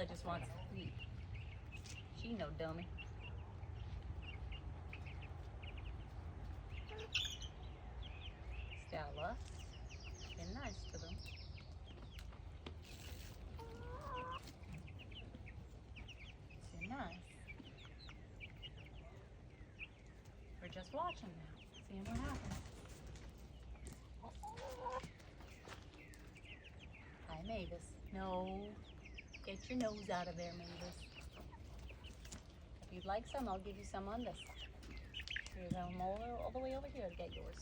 Stella just wants to eat. She no dummy. Stella, been nice to them. Been nice. We're just watching now, seeing what happens. Hi, Mavis. No, get your nose out of there, Mavis. If you'd like some, I'll give you some on this side. Here's them all the way over here to get yours.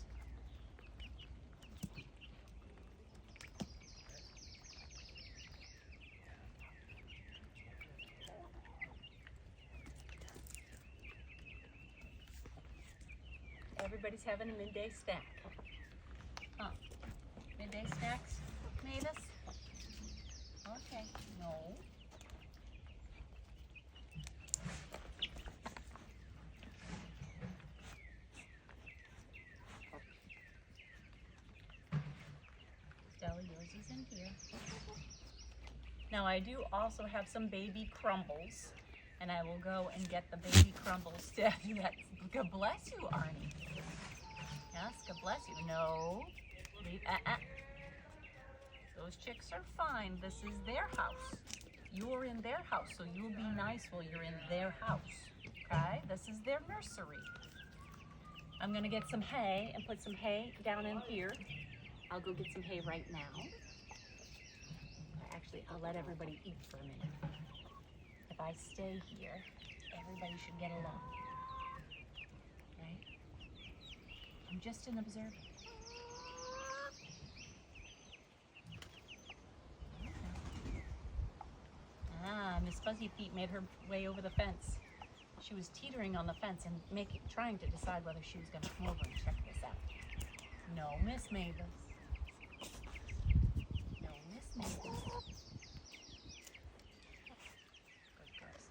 Everybody's having a midday snack. Huh? Midday snacks, Mavis? Okay, no. Stella, yours is in here. Now I do also have some baby crumbles, and I will go and get the baby crumbles. God bless you, Arnie. Yes, God bless you. No. Those chicks are fine. This is their house. You're in their house, so you'll be nice while you're in their house. Okay? This is their nursery. I'm gonna get some hay and put some hay down in here. I'll go get some hay right now. Actually, I'll let everybody eat for a minute. If I stay here, everybody should get along. Right? I'm just an observer. Miss Fuzzy Feet made her way over the fence. She was teetering on the fence and trying to decide whether she was going to come over and check this out. No, Miss Mavis. No, Miss Mavis. Good girls.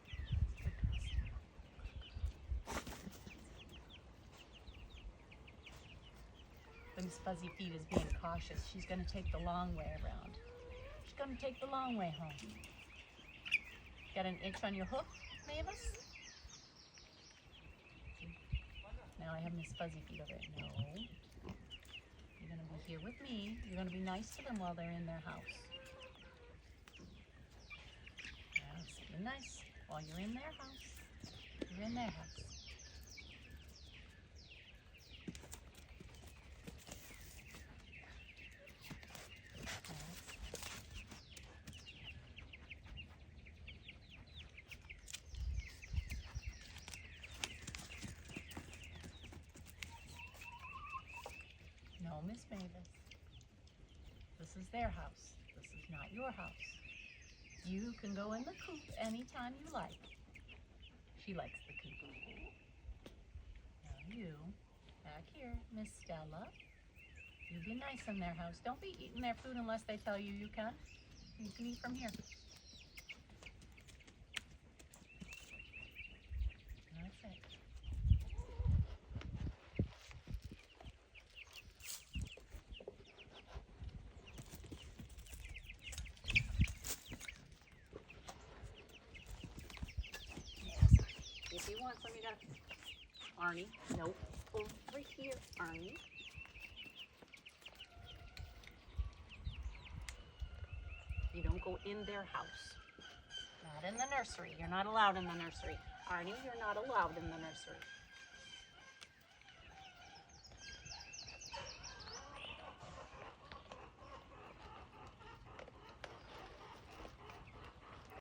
But Miss Fuzzy Feet is being cautious. She's going to take the long way around. She's going to take the long way home. Got an itch on your hoof, Mavis? Now I have Miss Fuzzy Feet over there. No. You're going to be here with me. You're going to be nice to them while they're in their house. Yes, be nice while you're in their house. You're in their house. No, Miss Mavis. This is their house. This is not your house. You can go in the coop anytime you like. She likes the coop. Now you, back here, Miss Stella. You be nice in their house. Don't be eating their food unless they tell you you can. You can eat from here. That's it. If you want some, you gotta... Arnie, nope. Over here, Arnie. You don't go in their house. Not in the nursery. You're not allowed in the nursery. Arnie, you're not allowed in the nursery.